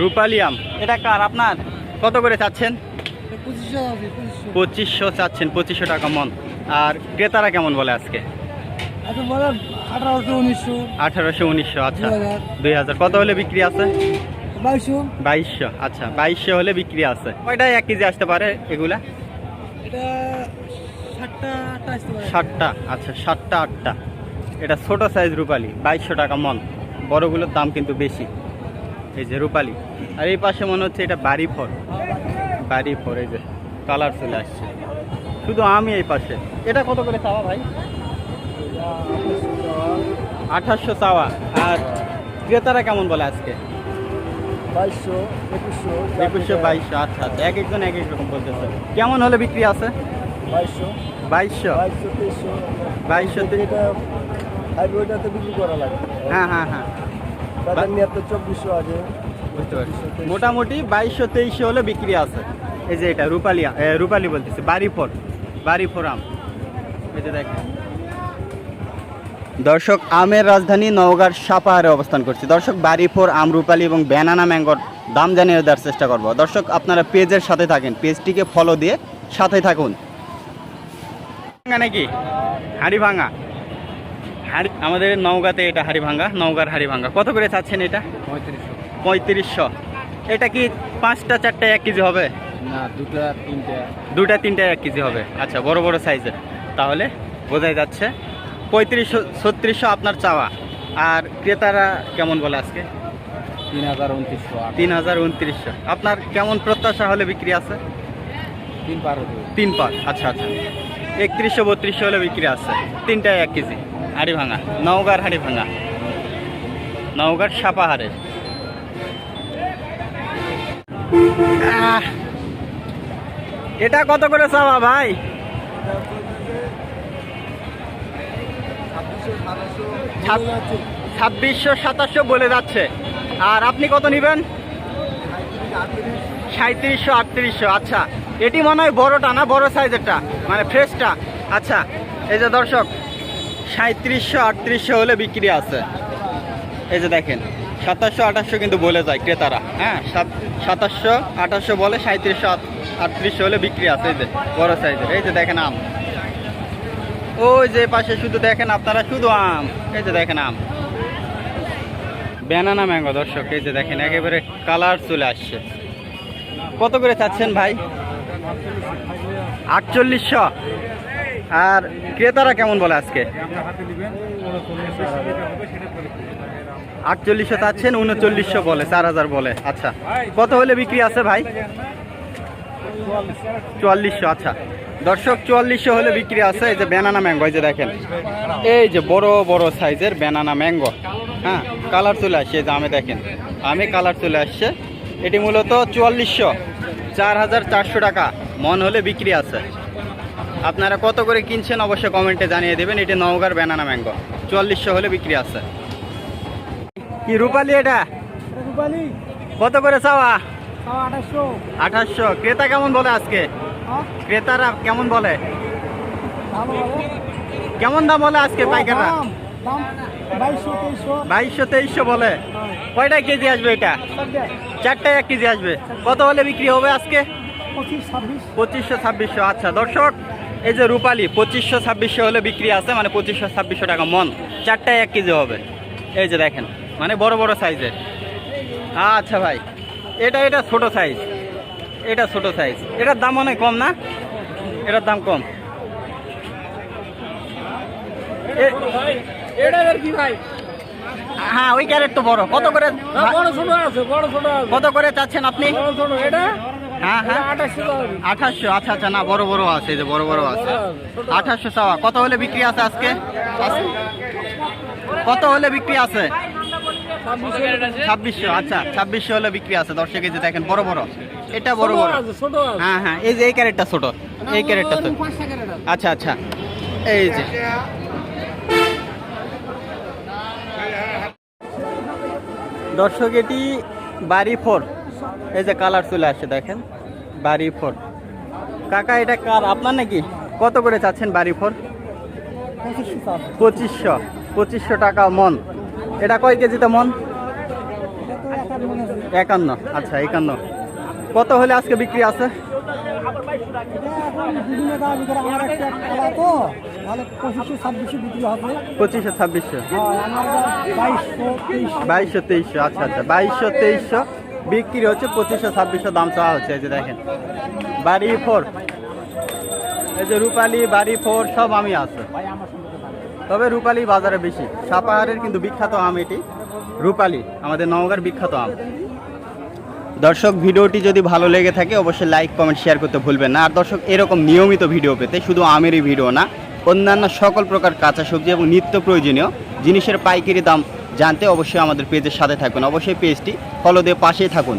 রূপালি আম, এটা কার আপনার? কত করে চাচ্ছেন? 2500 চাচ্ছেন, 2500 টাকা মন। আর ক্রেতারা কেমন বলে আজকে? 1800 1900। আচ্ছা 2000। কত হলে বিক্রি আছে? 2200। আচ্ছা 2200 হলে বিক্রি আছে। কয়টা 1 কেজি আসতে পারে এগুলা? 7টা। আচ্ছা 7টা 8টা। এটা ছোট সাইজ রূপালি, 2200 টাকা মন। বড়গুলোর দাম কিন্তু বেশি। এই যে রূপালি। আর এই পাশে মনে হচ্ছে এটা বাড়ি ফল। এই যে কালার চলে আসছে। শুধু আমি এই পাশে। এটা কত করে চাওয়া ভাই? 2800 চাওয়া। আর ক্রেতারা কেমন বলে আজকে? 2200 2100 2200। আচ্ছা আচ্ছা, এক একজন এক এক রকম বলতেছে। কেমন হলে বিক্রি আছে? 2200 এটা হাইব্রিডটাতে বিক্রি করা লাগে। হ্যাঁ। বাজার নিয়ে তো 2400 আছে। বুঝতে পারছি। মোটামুটি 2200 2300 হলে বিক্রি আছে। এই যে এটা রূপালি বলতেছে, বাড়ি ফোর আম। এই যে দেখেন দর্শক, আমের রাজধানী নওগাঁর সাপাহারে অবস্থান করছি। দর্শক, বাড়ি ফোর আম, রূপালি এবং ব্যানানা ম্যাঙ্গোর দাম জানিয়ে দেওয়ার চেষ্টা করব। দর্শক, আপনারা পেজের সাথে থাকেন, পেজটিকে ফলো দিয়ে সাথে থাকুন। নাকি হাড়ি ভাঙা আমাদের নওগাঁতে, এটা নওগাঁর হাড়ি ভাঙা। কত করে চাচ্ছেন এটা? 3500। এটা কি 5টা 4টা 1 কেজি হবে? না, 2টা 3টা 1 কেজি হবে। আচ্ছা, বড় বড় সাইজের। তাহলে বোঝাই যাচ্ছে 3500 3600 আপনার চাওয়া। আর ক্রেতারা কেমন বলে আজকে? 3000 2900। আপনার কেমন প্রত্যাশা হলে বিক্রি আছে? 3 পার। আচ্ছা 3100 3200 হলে বিক্রি আছে। 3টা 1 কেজি হাড়ি ভাঙা, নওগাঁর হাড়ি ভাঙা, নওগাঁর সাপাহারে। এটা কত করে চাওয়া ভাই? 2600 2700 বলে যাচ্ছে। আর আপনি কত নেবেন? 3700 3800। আচ্ছা, এটি মনে হয় বড়টা না, বড় সাইজেরটা, মানে ফ্রেশটা। আচ্ছা, এই যে দর্শক, 3700 3800 হলে বিক্রি আছে। এই যে দেখেন, 2700 2800 কিন্তু বলে যায় ক্রেতারা। হ্যাঁ, 2700 2800 বলে, 3700 3800 হলে বিক্রি আছে। এই যে বড় সাইজের। এই যে দেখেন আম, ওই যে পাশে শুধু দেখেন আপনারা, শুধু আম। এই যে দেখেন আম, ব্যানানা ম্যাঙ্গো। দর্শক, এই যে দেখেন একেবারে কালার চলে আসছে। কত করে চাচ্ছেন ভাই? 4800। আর ক্রেতারা কেমন বলে আজকে? 4800 চাচ্ছেন, 3900 বলে, 4000 বলে। আচ্ছা, কত হলে বিক্রি আছে ভাই? 4400। আচ্ছা দর্শক, 4400 হলে বিক্রি আছে। এই যে ব্যানানা ম্যাঙ্গো, এই যে দেখেন, এই যে বড় বড় সাইজের ব্যানানা ম্যাঙ্গো। হ্যাঁ, কালার চলে আসছে। এই যে আমে দেখেন, আমে কালার চলে আসছে। এটি মূলত 4400, 4400 টাকা মন হলে বিক্রি আছে। আপনারা কত করে কিনছেন অবশ্যই কমেন্টে জানিয়ে দেবেন। এটি নওগাঁর ব্যানানা ম্যাঙ্গো, 4400 হলে বিক্রি আছে। কি রূপালি? এটা কত করে চাওয়া? 2800। ক্রেতা কেমন বলে আজকে? ক্রেতারা কেমন বলে? কেমন দাম বলে আজকে পাইকাররা? 2200 2300 বলে। কয়টা কেজি আসবে এটা? 4টা 1 কেজি আসবে। কত হলে বিক্রি হবে আজকে? 2500 2600। আচ্ছা দর্শক, এই যে রূপালি 2500 2600 হলে বিক্রি আছে, মানে 2500 2600 টাকা মন। 4টা 1 কেজি হবে। এই যে দেখেন, মানে বড় বড় সাইজের। আচ্ছা ভাই, এটা ছোট সাইজ। এটার দাম অনেক কম না? এটার দাম কম। হ্যাঁ, ওই ক্যারেট তো বড়। কত করে? কত করে চাচ্ছেন আপনি? হ্যাঁ 2800। আচ্ছা না, বড় বড় আছে, এই যে বড় বড় আছে। 2800 চাওয়া। কত হলে বিক্রি আছে আজকে? কত হলে বিক্রি আছে? 2600। আচ্ছা 2600 হলে বিক্রি আছে। দর্শক, এই যে দেখেন বড় বড়, এটা বড় বড়। হ্যাঁ, এই যে এই ক্যারেটটা ছোট, এই ক্যারেটটা ছোট। আচ্ছা, এই যে দর্শক, এটি বাড়ি ফোর। এই যে কালার চলে আসছে, দেখেন বাড়ি ফোর। কাকা, এটা কার? আপনার নাকি? কত করে চাচ্ছেন বাড়ি ফোর? 2500 টাকা মন। এটা কয় কেজিতে মন? 51, আচ্ছা 51। কত হলে আজকে বিক্রি আছে? বিভিন্ন দাম করে আমার একটা খেলা তো তাহলে 2500-2600 বিক্রি হবে। 2500-2600, হ্যাঁ আমার 2200-2300। 2200-2300, আচ্ছা আচ্ছা 2200-2300 বিক্রি হচ্ছে, 2500-2600 দাম চাওয়া হচ্ছে। এই যে দেখেন বাড়ি 4, এই যে রূপালী বাড়ি 4 সব আমি আছে, তবে রূপালী বাজারে বেশি। সাপাহারের কিন্তু বিখ্যাত আম এটি, রূপালী আমাদের নওগাঁর বিখ্যাত আম। দর্শক ভিডিওটি যদি ভালো লেগে থাকে অবশ্যই লাইক কমেন্ট শেয়ার করতে ভুলবেন না। আর দর্শক এরকম নিয়মিত ভিডিও পেতে শুধু আমেরই ভিডিও না, অন্যান্য সকল প্রকার কাঁচা সবজি এবং নিত্য প্রয়োজনীয় জিনিসের পাইকারি দাম জানতে অবশ্যই আমাদের পেজের সাথে থাকবেন। অবশ্যই পেজটি ফলো দিয়ে পাশেই থাকুন।